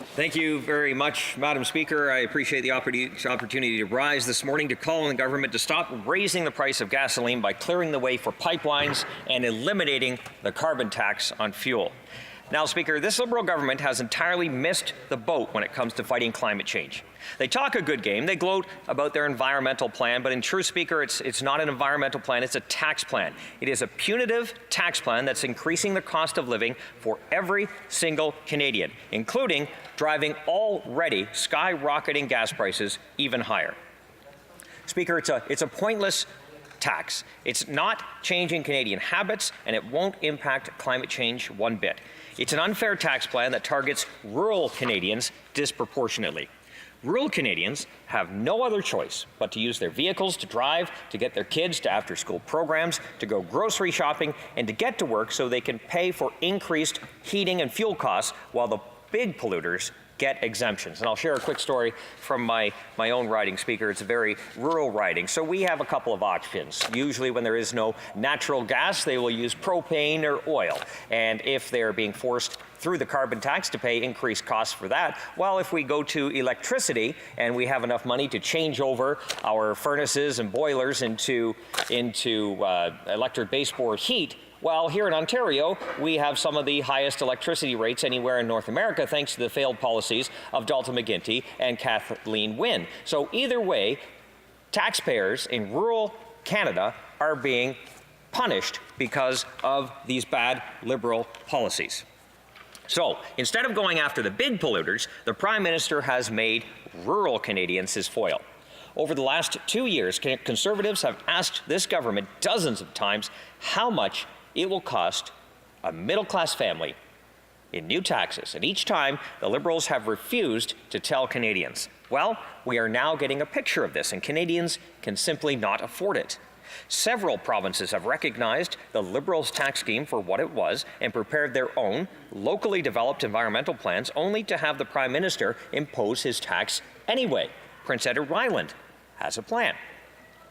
Thank you very much, Madam Speaker. I appreciate the opportunity to rise this morning to call on the government to stop raising the price of gasoline by clearing the way for pipelines and eliminating the carbon tax on fuel. Now, Speaker, this Liberal government has entirely missed the boat when it comes to fighting climate change. They talk a good game, they gloat about their environmental plan, but in truth, Speaker, it's not an environmental plan, it's a tax plan. It is a punitive tax plan that's increasing the cost of living for every single Canadian, including driving already skyrocketing gas prices even higher. Speaker, it's a pointless tax. It's not changing Canadian habits, and it won't impact climate change one bit. It's an unfair tax plan that targets rural Canadians disproportionately. Rural Canadians have no other choice but to use their vehicles to drive, to get their kids to after-school programs, to go grocery shopping, and to get to work so they can pay for increased heating and fuel costs while the big polluters get exemptions. And I'll share a quick story from my own riding, Speaker. It's a very rural riding. So we have a couple of options. Usually when there is no natural gas, they will use propane or oil. And if they're being forced through the carbon tax to pay increased costs for that, well, if we go to electricity and we have enough money to change over our furnaces and boilers into electric baseboard heat, well, here in Ontario, we have some of the highest electricity rates anywhere in North America, thanks to the failed policies of Dalton McGuinty and Kathleen Wynne. So either way, taxpayers in rural Canada are being punished because of these bad Liberal policies. So instead of going after the big polluters, the Prime Minister has made rural Canadians his foil. Over the last 2 years, Conservatives have asked this government dozens of times how much it will cost a middle-class family in new taxes, and each time the Liberals have refused to tell Canadians. Well, we are now getting a picture of this, and Canadians can simply not afford it. Several provinces have recognized the Liberals' tax scheme for what it was and prepared their own locally developed environmental plans, only to have the Prime Minister impose his tax anyway. Prince Edward Island has a plan.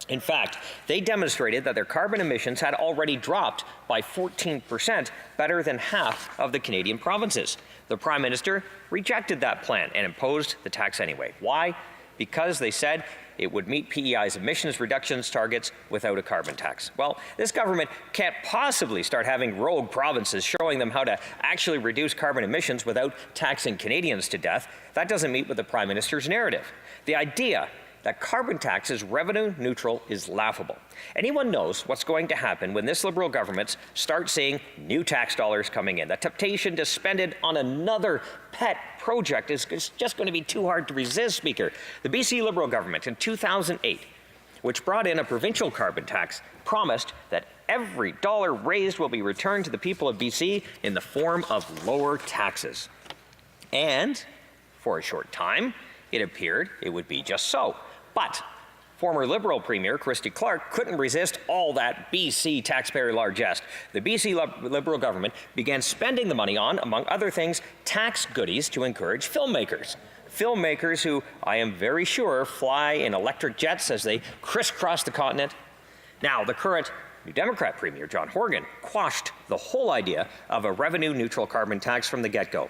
In fact, they demonstrated that their carbon emissions had already dropped by 14%, better than half of the Canadian provinces. The Prime Minister rejected that plan and imposed the tax anyway. Why? Because they said it would meet PEI's emissions reductions targets without a carbon tax. Well, this government can't possibly start having rogue provinces showing them how to actually reduce carbon emissions without taxing Canadians to death. That doesn't meet with the Prime Minister's narrative. The idea that carbon tax is revenue neutral is laughable. Anyone knows what's going to happen when this Liberal government starts seeing new tax dollars coming in. The temptation to spend it on another pet project is just going to be too hard to resist, Speaker. The BC Liberal government in 2008, which brought in a provincial carbon tax, promised that every dollar raised will be returned to the people of BC in the form of lower taxes. And for a short time, it appeared it would be just so. But former Liberal Premier Christy Clark couldn't resist all that BC taxpayer largesse. The BC Liberal government began spending the money on, among other things, tax goodies to encourage filmmakers. Filmmakers who, I am very sure, fly in electric jets as they crisscross the continent. Now, the current New Democrat Premier, John Horgan, quashed the whole idea of a revenue-neutral carbon tax from the get-go,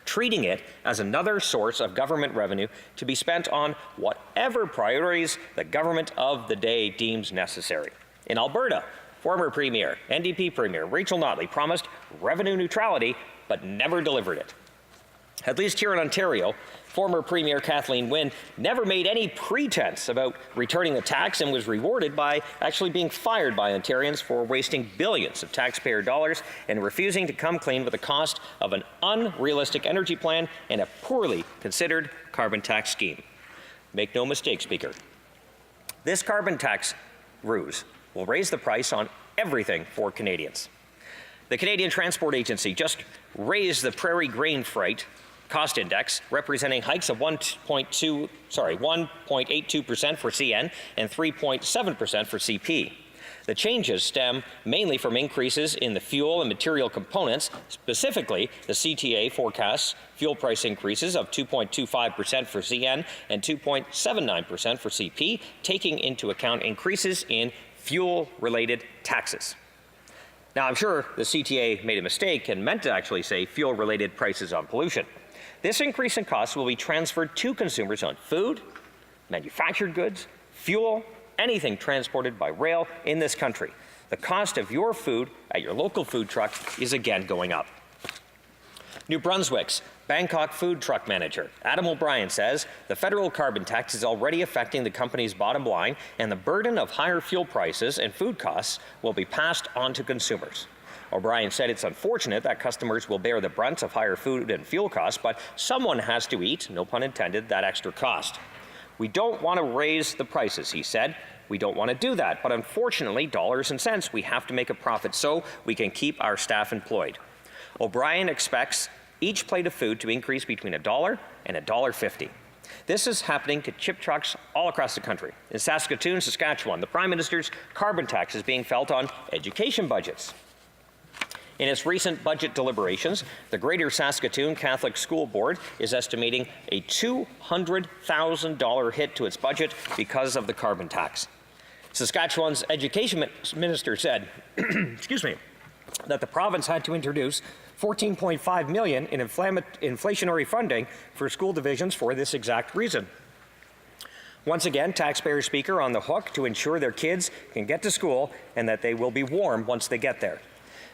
treating it as another source of government revenue to be spent on whatever priorities the government of the day deems necessary. In Alberta, former Premier, NDP Premier Rachel Notley promised revenue neutrality but never delivered it. At least here in Ontario, former Premier Kathleen Wynne never made any pretense about returning the tax and was rewarded by actually being fired by Ontarians for wasting billions of taxpayer dollars and refusing to come clean with the cost of an unrealistic energy plan and a poorly considered carbon tax scheme. Make no mistake, Speaker, this carbon tax ruse will raise the price on everything for Canadians. The Canadian Transport Agency just raised the prairie grain freight cost index, representing hikes of 1.82% for CN and 3.7% for CP. The changes stem mainly from increases in the fuel and material components. Specifically, the CTA forecasts fuel price increases of 2.25% for CN and 2.79% for CP, taking into account increases in fuel-related taxes. Now, I'm sure the CTA made a mistake and meant to actually say fuel-related prices on pollution. This increase in costs will be transferred to consumers on food, manufactured goods, fuel, anything transported by rail in this country. The cost of your food at your local food truck is again going up. New Brunswick's Bangkok food truck manager, Adam O'Brien, says the federal carbon tax is already affecting the company's bottom line, and the burden of higher fuel prices and food costs will be passed on to consumers. O'Brien said it's unfortunate that customers will bear the brunt of higher food and fuel costs, but someone has to eat, no pun intended, that extra cost. We don't want to raise the prices, he said. We don't want to do that, but unfortunately, dollars and cents, we have to make a profit so we can keep our staff employed. O'Brien expects each plate of food to increase between $1 and $1.50. This is happening to chip trucks all across the country. In Saskatoon, Saskatchewan, the Prime Minister's carbon tax is being felt on education budgets. In its recent budget deliberations, the Greater Saskatoon Catholic School Board is estimating a $200,000 hit to its budget because of the carbon tax. Saskatchewan's education minister said, excuse me, that the province had to introduce $14.5 million in inflationary funding for school divisions for this exact reason. Once again, taxpayers speak are on the hook to ensure their kids can get to school and that they will be warm once they get there.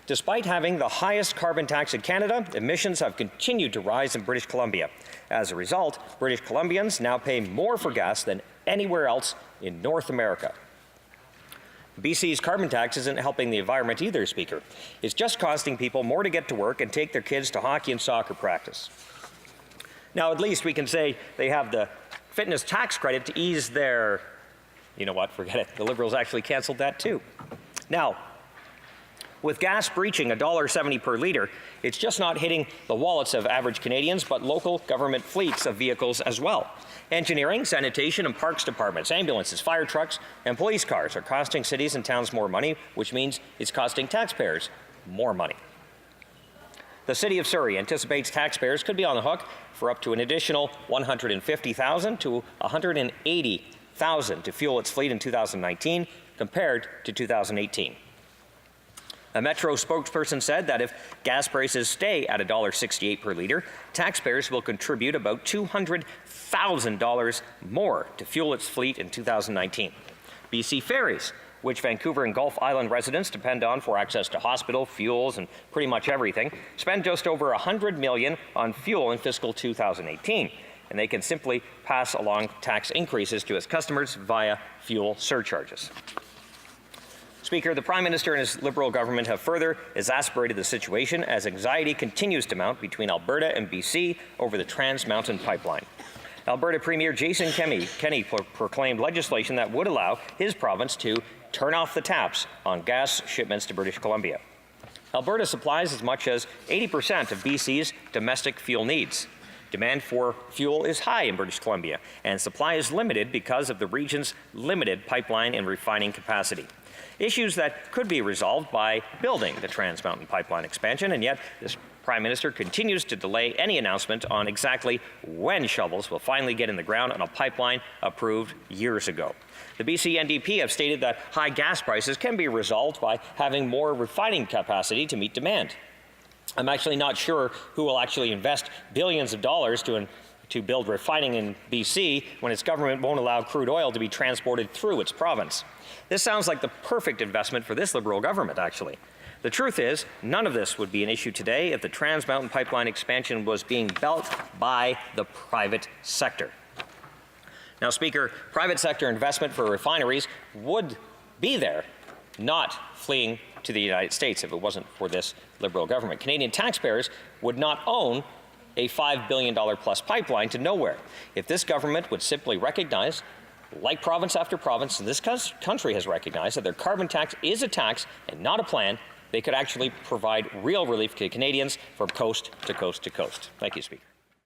Despite having the highest carbon tax in Canada, emissions have continued to rise in British Columbia. As a result, British Columbians now pay more for gas than anywhere else in North America. BC's carbon tax isn't helping the environment either, Speaker. It's just costing people more to get to work and take their kids to hockey and soccer practice. Now, at least we can say they have the fitness tax credit to ease their, you know what, forget it. The Liberals actually canceled that too. Now, with gas breaching $1.70 per litre, it's just not hitting the wallets of average Canadians, but local government fleets of vehicles as well. Engineering, sanitation, and parks departments, ambulances, fire trucks, and police cars are costing cities and towns more money, which means it's costing taxpayers more money. The City of Surrey anticipates taxpayers could be on the hook for up to an additional $150,000 to $180,000 to fuel its fleet in 2019 compared to 2018. A Metro spokesperson said that if gas prices stay at $1.68 per litre, taxpayers will contribute about $200,000 more to fuel its fleet in 2019. BC Ferries, which Vancouver and Gulf Island residents depend on for access to hospital, fuels, and pretty much everything, spend just over $100 million on fuel in fiscal 2018, and they can simply pass along tax increases to its customers via fuel surcharges. Speaker, the Prime Minister and his Liberal government have further exacerbated the situation as anxiety continues to mount between Alberta and BC over the Trans Mountain Pipeline. Alberta Premier Jason Kenney proclaimed legislation that would allow his province to turn off the taps on gas shipments to British Columbia. Alberta supplies as much as 80% of BC's domestic fuel needs. Demand for fuel is high in British Columbia, and supply is limited because of the region's limited pipeline and refining capacity. Issues that could be resolved by building the Trans Mountain Pipeline expansion, and yet this Prime Minister continues to delay any announcement on exactly when shovels will finally get in the ground on a pipeline approved years ago. The BC NDP have stated that high gas prices can be resolved by having more refining capacity to meet demand. I'm actually not sure who will actually invest billions of dollars to build refining in BC when its government won't allow crude oil to be transported through its province. This sounds like the perfect investment for this Liberal government, actually. The truth is, none of this would be an issue today if the Trans Mountain Pipeline expansion was being built by the private sector. Now, Speaker, private sector investment for refineries would be there, not fleeing to the United States if it wasn't for this Liberal government. Canadian taxpayers would not own a $5 billion plus pipeline to nowhere if this government would simply recognize, like province after province in this country has recognized, that their carbon tax is a tax and not a plan. They could actually provide real relief to Canadians from coast to coast to coast. Thank you, Speaker.